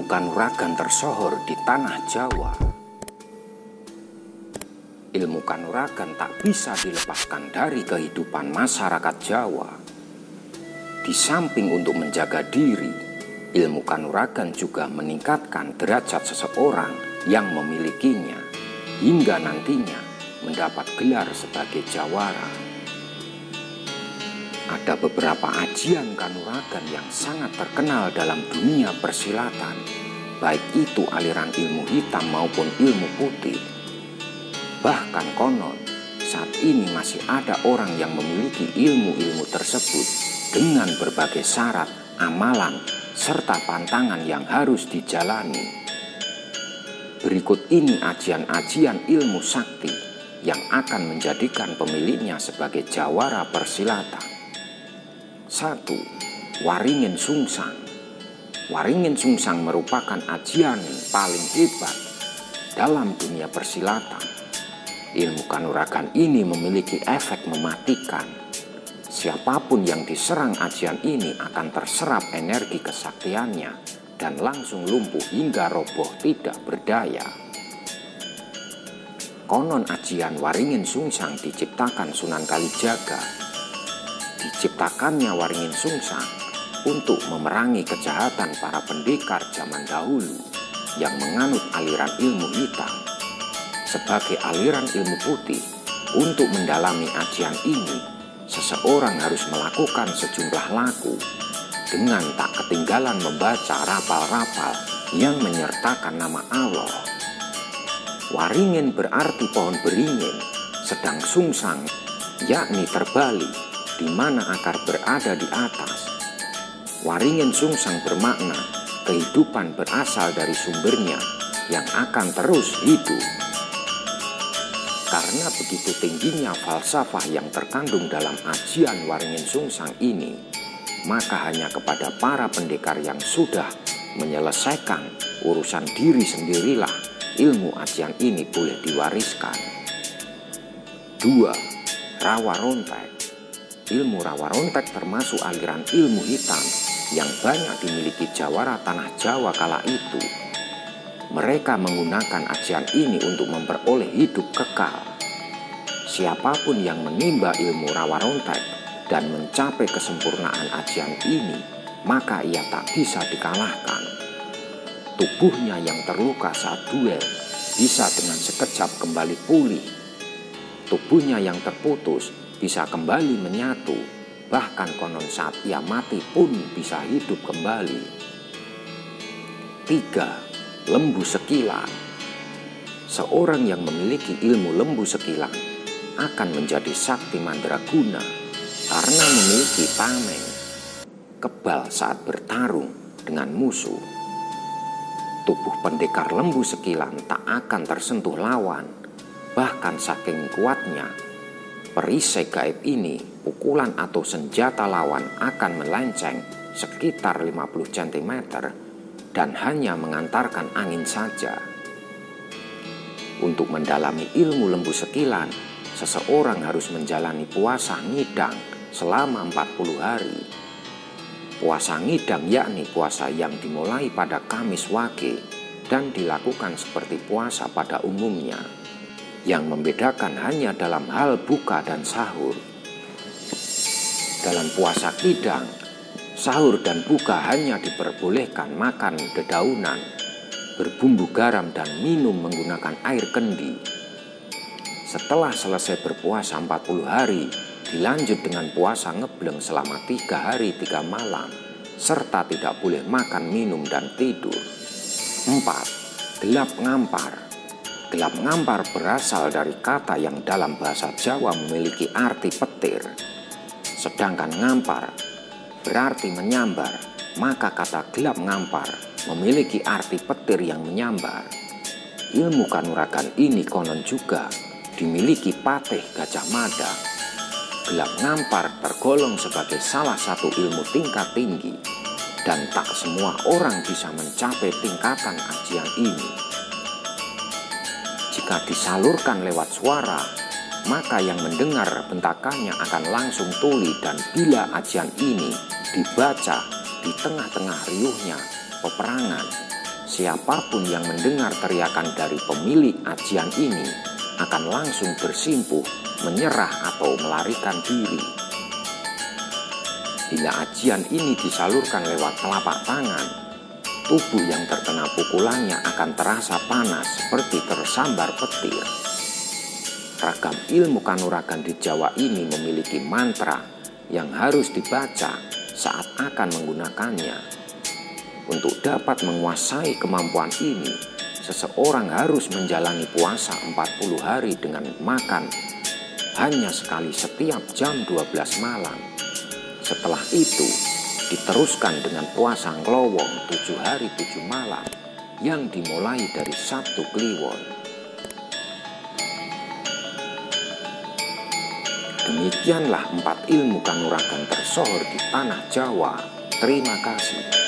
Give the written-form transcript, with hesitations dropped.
ilmu kanuragan tersohor di tanah Jawa. Ilmu kanuragan tak bisa dilepaskan dari kehidupan masyarakat Jawa. Di samping untuk menjaga diri, ilmu kanuragan juga meningkatkan derajat seseorang yang memilikinya, hingga nantinya mendapat gelar sebagai jawara. Ada beberapa ajian kanuragan yang sangat terkenal dalam dunia persilatan, baik itu aliran ilmu hitam maupun ilmu putih. Bahkan konon, saat ini masih ada orang yang memiliki ilmu-ilmu tersebut dengan berbagai syarat, amalan, serta pantangan yang harus dijalani. Berikut ini ajian-ajian ilmu sakti yang akan menjadikan pemiliknya sebagai jawara persilatan. 1. Waringin Sungsang. Waringin Sungsang merupakan ajian paling hebat dalam dunia persilatan. Ilmu kanuragan ini memiliki efek mematikan. Siapapun yang diserang ajian ini akan terserap energi kesaktiannya dan langsung lumpuh hingga roboh tidak berdaya. Konon ajian Waringin Sungsang diciptakan Sunan Kalijaga. Diciptakannya Waringin Sungsang untuk memerangi kejahatan para pendekar zaman dahulu yang menganut aliran ilmu hitam. Sebagai aliran ilmu putih, untuk mendalami ajian ini, seseorang harus melakukan sejumlah laku dengan tak ketinggalan membaca rapal-rapal yang menyertakan nama Allah. Waringin berarti pohon beringin, sedang sungsang yakni terbalik, di mana akar berada di atas. Waringin Sungsang bermakna kehidupan berasal dari sumbernya yang akan terus hidup. Karena begitu tingginya falsafah yang terkandung dalam ajian Waringin Sungsang ini, maka hanya kepada para pendekar yang sudah menyelesaikan urusan diri sendirilah ilmu ajian ini boleh diwariskan. 2. Rawa Rontek. Ilmu rawa rontek termasuk aliran ilmu hitam yang banyak dimiliki jawara tanah Jawa kala itu. Mereka menggunakan ajian ini untuk memperoleh hidup kekal. Siapapun yang menimba ilmu rawa rontek dan mencapai kesempurnaan ajian ini, maka ia tak bisa dikalahkan. Tubuhnya yang terluka saat duel bisa dengan sekejap kembali pulih. Tubuhnya yang terputus bisa kembali menyatu, bahkan konon saat ia mati pun bisa hidup kembali. 3. Lembu Sekilan. Seorang yang memiliki ilmu lembu sekilan akan menjadi sakti mandraguna karena memiliki tameng, kebal saat bertarung dengan musuh. Tubuh pendekar lembu sekilan tak akan tersentuh lawan, bahkan saking kuatnya perisai gaib ini, pukulan atau senjata lawan akan melenceng sekitar 50 cm dan hanya mengantarkan angin saja. Untuk mendalami ilmu lembu sekilan, seseorang harus menjalani puasa ngidang selama 40 hari. Puasa ngidang yakni puasa yang dimulai pada Kamis Wage dan dilakukan seperti puasa pada umumnya. Yang membedakan hanya dalam hal buka dan sahur. Dalam puasa kidang, sahur dan buka hanya diperbolehkan makan dedaunan, berbumbu garam dan minum menggunakan air kendi. Setelah selesai berpuasa 40 hari, dilanjut dengan puasa ngebleng selama 3 hari 3 malam, serta tidak boleh makan, minum, dan tidur. 4. Gelap ngampar. Gelap ngampar berasal dari kata yang dalam bahasa Jawa memiliki arti petir. Sedangkan ngampar berarti menyambar, maka kata gelap ngampar memiliki arti petir yang menyambar. Ilmu kanuragan ini konon juga dimiliki Patih Gajah Mada. Gelap ngampar tergolong sebagai salah satu ilmu tingkat tinggi dan tak semua orang bisa mencapai tingkatan ajian ini. Jika disalurkan lewat suara, maka yang mendengar bentakannya akan langsung tuli, dan bila ajian ini dibaca di tengah-tengah riuhnya peperangan, siapapun yang mendengar teriakan dari pemilik ajian ini akan langsung bersimpuh, menyerah atau melarikan diri. Bila ajian ini disalurkan lewat telapak tangan, tubuh yang terkena pukulannya akan terasa panas seperti tersambar petir. Ragam ilmu kanuragan di Jawa ini memiliki mantra yang harus dibaca saat akan menggunakannya. Untuk dapat menguasai kemampuan ini, seseorang harus menjalani puasa 40 hari dengan makan hanya sekali setiap jam 12 malam. Setelah itu, diteruskan dengan puasa nglowong 7 hari 7 malam yang dimulai dari Sabtu Kliwon. Demikianlah 4 ilmu kanuragan tersohor di tanah Jawa. Terima kasih.